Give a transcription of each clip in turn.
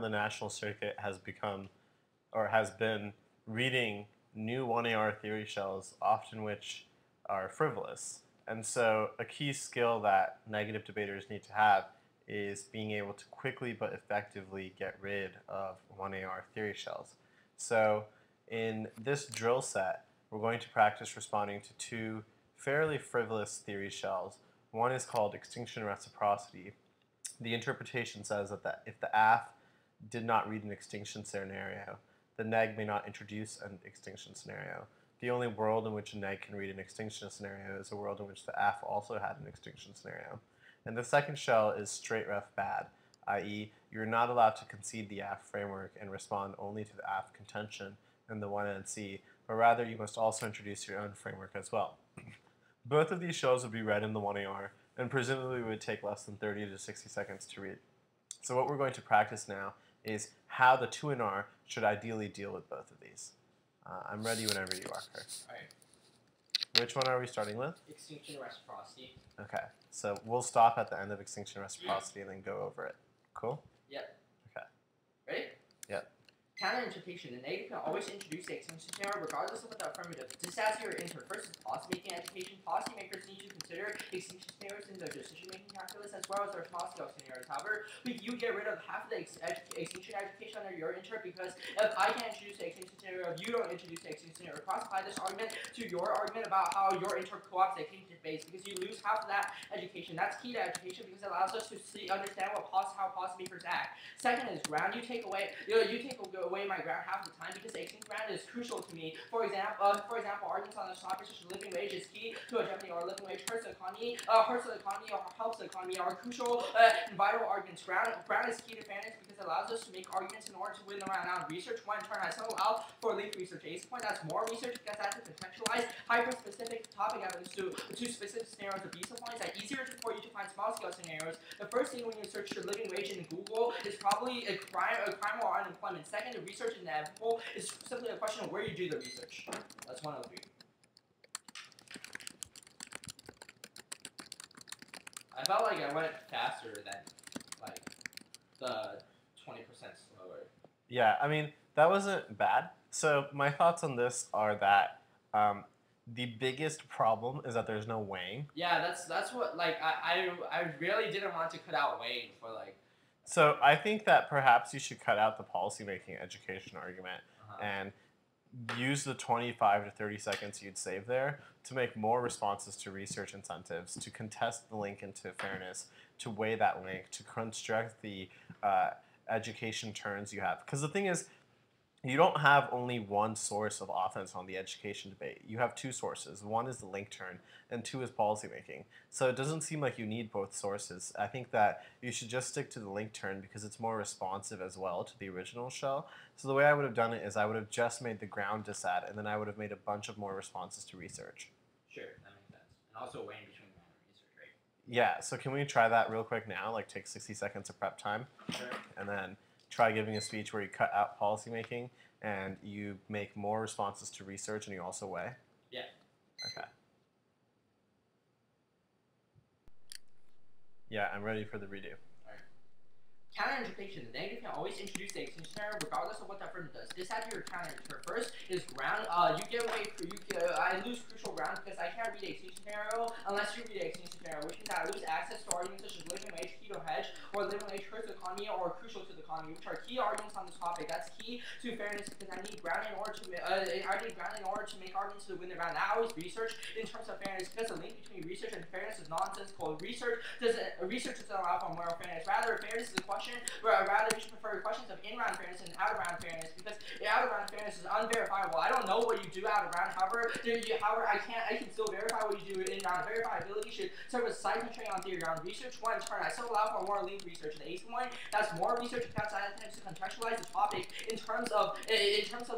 on the national circuit has become, or has been, reading new 1AR theory shells, often which are frivolous. And so a key skill that negative debaters need to have is being able to quickly but effectively get rid of 1AR theory shells. So in this drill set, we're going to practice responding to two fairly frivolous theory shells. One is called Extinction Reciprocity. The interpretation says that if the AF did not read an extinction scenario, the neg may not introduce an extinction scenario. The only world in which a neg can read an extinction scenario is a world in which the AF also had an extinction scenario. And the second shell is Straight Ref Bad, i.e. you're not allowed to concede the AF framework and respond only to the AF contention in the 1NC, but rather you must also introduce your own framework as well. Both of these shells would be read in the 1AR, and presumably would take less than 30 to 60 seconds to read. So what we're going to practice now is how the 2NR should ideally deal with both of these. I'm ready whenever you are, Kurt. Alright. Which one are we starting with? Extinction Reciprocity. Okay, so we'll stop at the end of Extinction Reciprocity and then go over it. Cool? Yep. Okay. Ready? Yep. Counter-interpretation. The negative can always introduce the extinction scenario regardless of what the affirmative. This adds your inter. First is policy-making education. Policymakers need to consider extinction scenarios in their decision-making calculus as well as their policy scenarios. However, you get rid of half of the extinction education under your inter because if I can introduce the extinction scenario, if you don't introduce the extinction scenario, cross-apply this argument to your argument about how your inter co-ops the extinction base because you lose half of that education. That's key to education because it allows us to understand how policymakers act. Second is ground. You take away my ground half the time because the extinction ground is crucial to me. For example, arguments on the topic such as living wage is key to a Japanese or living wage hurts the economy or helps the economy are crucial and vital arguments. Ground is key to fairness because it allows us to make arguments in order to win around now. Research one turn has so allow for link research. Ace point that's more research because I have to contextualize hyper-specific topic evidence to specific scenarios. The beta point that easier for you to find small-scale scenarios. The first thing when you search your living wage in Google is probably a crime or unemployment. Second, the research is inevitable. It's simply a question of where you do the research. That's 103. I felt like I went faster than like the 20% slower. Yeah, I mean, that wasn't bad. So my thoughts on this are that the biggest problem is that there's no weighing. Yeah, that's what, like, I really didn't want to cut out weighing for, like... So I think that perhaps you should cut out the policymaking education argument and use the 25 to 30 seconds you'd save there to make more responses to research incentives, to contest the link into fairness, to weigh that link, to construct the education turns you have. Because the thing is, you don't have only one source of offense on the education debate. You have two sources. One is the link turn, and two is policymaking. So it doesn't seem like you need both sources. I think that you should just stick to the link turn because it's more responsive as well to the original shell. So the way I would have done it is I would have just made the ground disad, and then I would have made a bunch of more responses to research. Sure, that makes sense. And also weighing between ground and research, right? Yeah, so can we try that real quick now? Like take 60 seconds of prep time. Sure. And then try giving a speech where you cut out policymaking and you make more responses to research and you also weigh? Yeah. Okay. Yeah, I'm ready for the redo. Counter-interpretation. The negative can always introduce the extinction scenario regardless of what the affirmative does. This has your counter-inter. First is ground. I lose crucial ground because I can't read the extinction scenario unless you read the extinction scenario, which means that I lose access to arguments such as living wage, key to hedge, or living wage hurts the economy or crucial to the economy, which are key arguments on this topic. That's key to fairness because I need ground in order to make arguments to win the round. I always research in terms of fairness because the link between research and fairness is nonsensical. Research doesn't allow for moral fairness. Rather, fairness is a question. Rather, you should prefer questions of in-round fairness and out-of-round fairness because out-of-round fairness is unverifiable. I don't know what you do out-of-round. However, I can still verify what you do in-round. Verifiability should serve as a side constraint on theory. On research one turn, I still allow for more link research. The ace point, that's more research because I have to contextualize the topic in terms of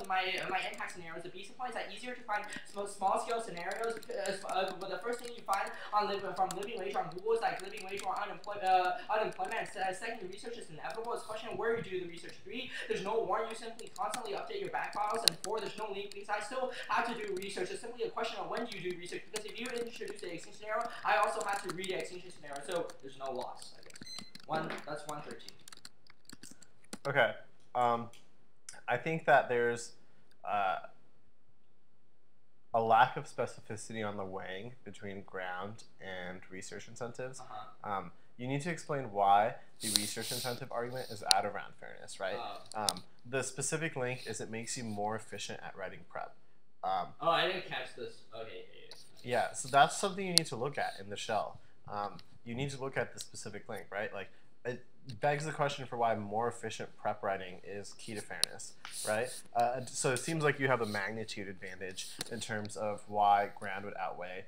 my impact scenarios. The beta point is that easier to find small-scale scenarios because but the first thing you find from living wage on Google is like living wage or unemployment. Second, research is inevitable. It's a question of where you do the research. 3, there's no warrant. You simply constantly update your back files. And 4, there's no link because I still have to do research. It's simply a question of when do you do research. Because if you introduce the extinction scenario, I also have to read the extinction scenario. So there's no loss, I guess. That's 113. Okay. I think that there's uh, a lack of specificity on the weighing between ground and research incentives. You need to explain why the research incentive argument is out of round fairness, right? The specific link is it makes you more efficient at writing prep. Oh, I didn't catch this. Okay. Yeah, so that's something you need to look at in the shell. You need to look at the specific link, right? Like, it begs the question for why more efficient prep writing is key to fairness, right? So it seems like you have a magnitude advantage in terms of why ground would outweigh.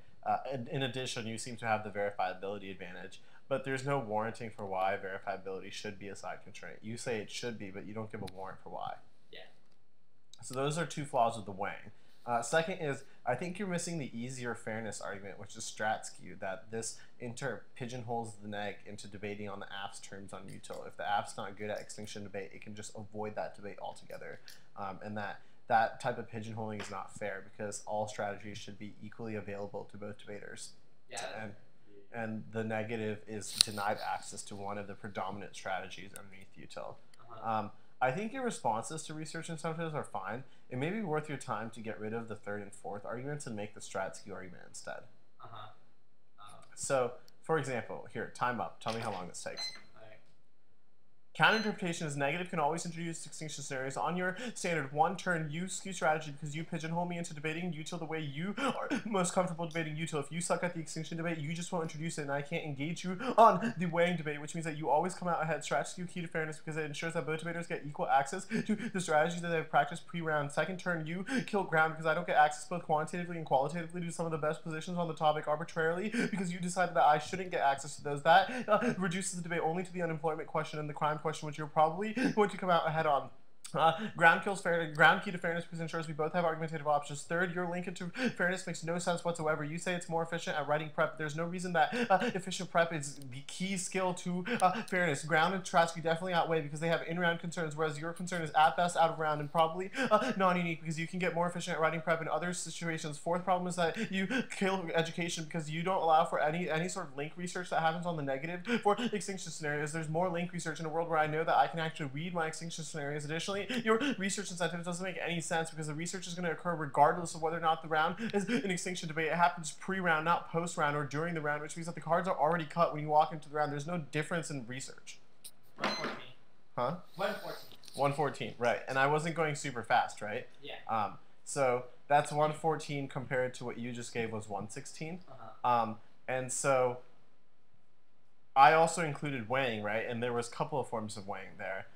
In addition, you seem to have the verifiability advantage, but there's no warranting for why verifiability should be a side constraint. You say it should be, but you don't give a warrant for why. Yeah. So those are two flaws with the weighing. Second is, I think you're missing the easier fairness argument, which is strat skew, that this pigeonholes the neg into debating on the app's terms on util. If the app's not good at extinction debate, it can just avoid that debate altogether. And that type of pigeonholing is not fair because all strategies should be equally available to both debaters. Yeah. And the negative is denied access to one of the predominant strategies underneath util. I think your responses to research incentives are fine. It may be worth your time to get rid of the third and fourth arguments and make the strat skew argument instead. So, for example, here, time up. Tell me how long this takes. Counter-interpretation is negative can always introduce extinction scenarios on your standard one-turn U skew strategy because you pigeonhole me into debating util the way you are most comfortable debating util. If you suck at the extinction debate, you just won't introduce it, and I can't engage you on the weighing debate, which means that you always come out ahead. Strat skew key to fairness because it ensures that both debaters get equal access to the strategies that they've practiced pre-round. Second turn, you kill ground because I don't get access both quantitatively and qualitatively to some of the best positions on the topic arbitrarily because you decided that I shouldn't get access to those. That reduces the debate only to the unemployment question and the crime question, which you're probably going to come out ahead on. Ground key to fairness because ensures we both have argumentative options. Third, your link into fairness makes no sense whatsoever. You say it's more efficient at writing prep. There's no reason that efficient prep is the key skill to fairness. Ground and Trotsky definitely outweigh because they have in-round concerns, whereas your concern is at best out of round and probably non-unique because you can get more efficient at writing prep in other situations. Fourth problem is that you kill education because you don't allow for any sort of link research that happens on the negative for extinction scenarios. There's more link research in a world where I know that I can actually read my extinction scenarios. Additionally, your research incentive doesn't make any sense because the research is going to occur regardless of whether or not the round is an extinction debate. It happens pre-round, not post-round or during the round, which means that the cards are already cut when you walk into the round. There's no difference in research. 114. Huh? 114. 114, right. And I wasn't going super fast, right? Yeah. So that's 114 compared to what you just gave was 116. And so I also included weighing, right? And there was a couple of forms of weighing there.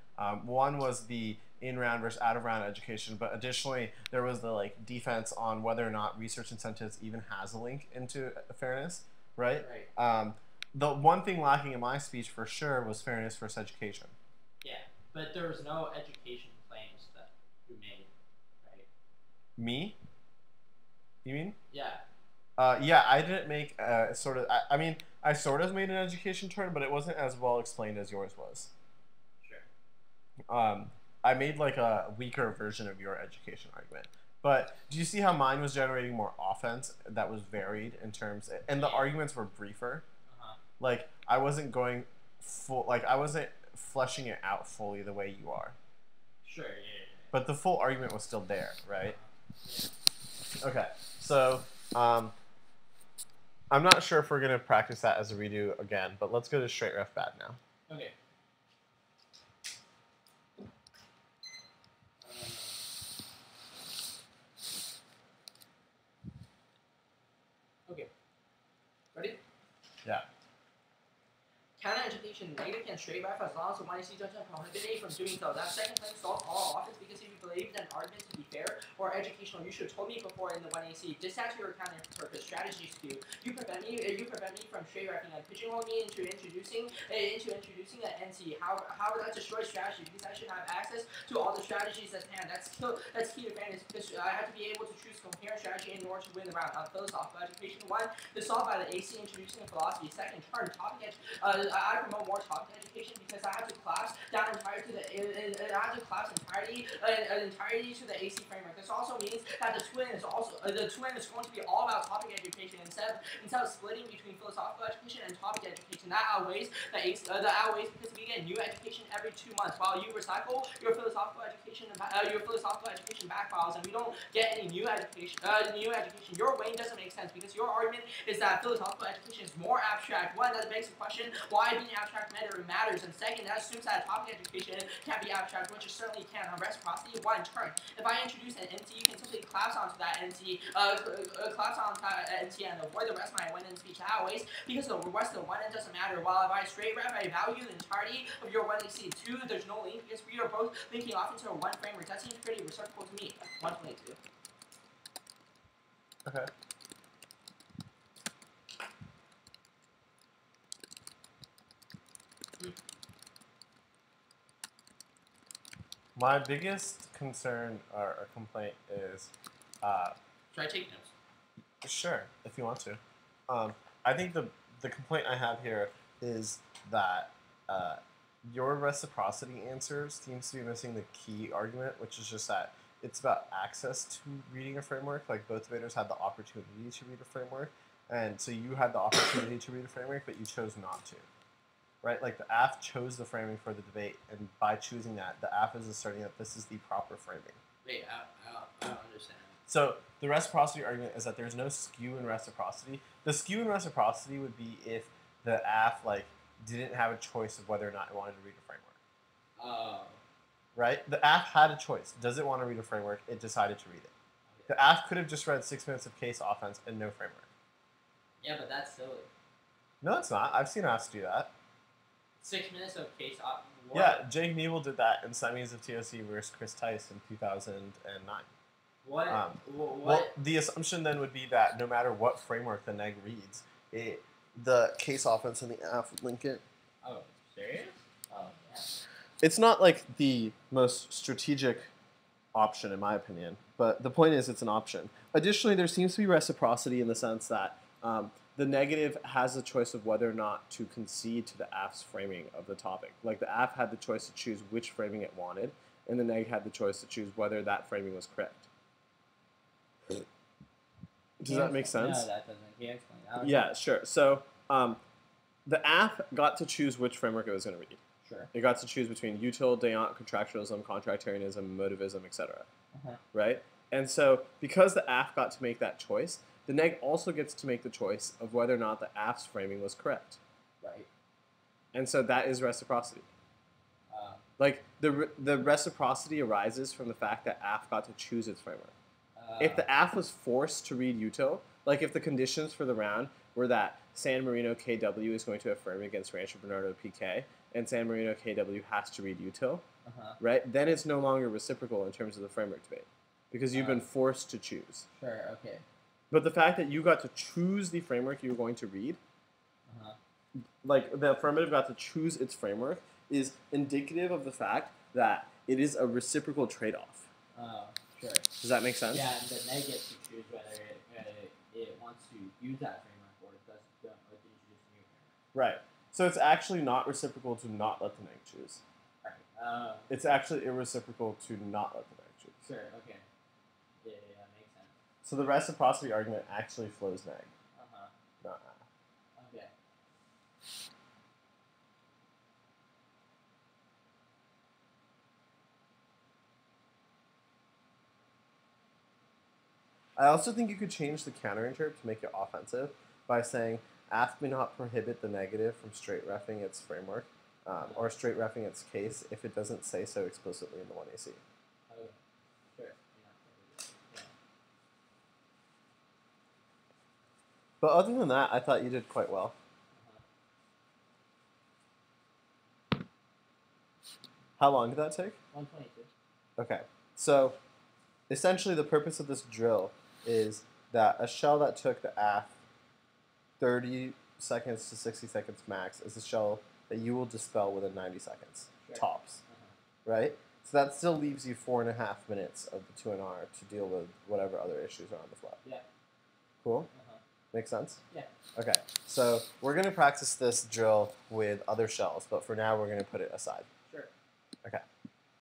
One was the in-round versus out-of-round education, but additionally there was the defense on whether or not research incentives even has a link into fairness, right? The one thing lacking in my speech for sure was fairness versus education. Yeah, but there was no education claims that you made, right? Me? You mean? Yeah. Yeah, I didn't make sort of. I mean, I sort of made an education turn, but it wasn't as well explained as yours was. Sure. I made a weaker version of your education argument. But do you see how mine was generating more offense that was varied in terms, and the arguments were briefer? I wasn't going full, I wasn't fleshing it out fully the way you are. Sure, yeah. But the full argument was still there, right? Yeah. Okay, so I'm not sure if we're going to practice that as a redo again, but let's go to Straight Ref Bad now. Okay. Okay. Ready? Yeah. Counter-education, negative can straight ref as long as the YC doesn't prohibit it from doing so. That second claim solves all offense because if you believe an argument to be fair or educational, you should have told me before in the 1AC. Dispatch your counter-purpose strategy skew. You prevent me from straight refing and pigeonhole me into introducing an NC. How would that destroy strategy? Because I should have access to all the strategies at hand. That's key to fairness because I have to be able to choose coherent strategy in order to win the round. On philosophical education, one, is solved by the AC introducing philosophy. Second, turn topic I promote more topic education because I have to collapse down entire to the entirety to the AC framework. This also means that the twin is going to be all about topic education instead of splitting between philosophical education and topic education. That outweighs because we get new education every 2 months, while you recycle your philosophical education back files, and we don't get any new education. Your weighing doesn't make sense because your argument is that philosophical education is more abstract. One, that begs the question why being abstract matters, and second, that assumes that topic education can be abstract, which it certainly can. On reciprocity, one turn. If I introduce an NT, you can simply collapse onto that NT, and avoid the rest of my one-end speech that ways, because the rest of the one-end doesn't matter. While if I straight ref, I value the entirety of your 1AC. Two, there's no link because we are both linking off into one framework. That seems pretty reciprocal to me. 122. Okay. My biggest concern or complaint is, Should I take notes? sure, if you want to. I think the complaint I have here is that your reciprocity answer seems to be missing the key argument, which is just that it's about access to reading a framework. Like, both debaters had the opportunity to read a framework, and so you had the opportunity to read a framework, but you chose not to. Right? Like, the AF chose the framing for the debate, and by choosing that, the AF is asserting that this is the proper framing. Wait, I don't understand. So the reciprocity argument is that there's no skew in reciprocity. The skew in reciprocity would be if the AF didn't have a choice of whether or not it wanted to read a framework. Right? The AF had a choice. Does it want to read a framework? It decided to read it. Okay. The AF could have just read 6 minutes of case offense and no framework. Yeah, but that's silly. No, it's not. I've seen AFs do that. 6 minutes of case offense? Yeah, Jake Nebel did that in semis of TOC versus Chris Tice in 2009. What? Well, the assumption then would be that no matter what framework the neg reads, the case offense and the AF would link it. Oh, serious? Oh, yeah. It's not like the most strategic option, in my opinion, but the point is it's an option. Additionally, there seems to be reciprocity in the sense that the negative has the choice of whether or not to concede to the AF's framing of the topic. Like, the AF had the choice to choose which framing it wanted, and the neg had the choice to choose whether that framing was correct. Does that make sense? No, that doesn't. Can you explain that? Yeah, sure. So the AF got to choose which framework it was going to read. Sure. It got to choose between util, deont, contractualism, contractarianism, motivism, etc. Right? And so because the AF got to make that choice, the neg also gets to make the choice of whether or not the AF's framing was correct. Right. And so that is reciprocity. Like, the reciprocity arises from the fact that AF got to choose its framework. If the AF was forced to read util, like if the conditions for the round were that San Marino KW is going to affirm against Rancho Bernardo PK, and San Marino KW has to read util, right? Then it's no longer reciprocal in terms of the framework debate, because you've been forced to choose. Sure, okay. But the fact that you got to choose the framework you were going to read, like the affirmative got to choose its framework, is indicative of the fact that it is a reciprocal trade-off. Sure. Does that make sense? Yeah, and the neg gets to choose whether it wants to use that framework or it doesn't, or to introduce a new framework. Right. So it's actually not reciprocal to not let the neg choose. Right. It's actually irreciprocal to not let the neg choose. Sure, okay. Yeah, makes sense. So the reciprocity argument actually flows neg. Not AF. Okay. I also think you could change the counterinterp to make it offensive by saying AF may not prohibit the negative from straight reffing its framework or straight reffing its case if it doesn't say so explicitly in the 1AC. Okay. Sure. Yeah. But other than that, I thought you did quite well. How long did that take? 122. Okay. So essentially the purpose of this drill is that a shell that took the AF 30 seconds to 60 seconds max is a shell that you will dispel within 90 seconds, tops, right? So that still leaves you 4.5 minutes of the 2NR to deal with whatever other issues are on the fly. Yeah. Cool? Make sense? Yeah. Okay, so we're going to practice this drill with other shells, but for now we're going to put it aside. Sure. Okay.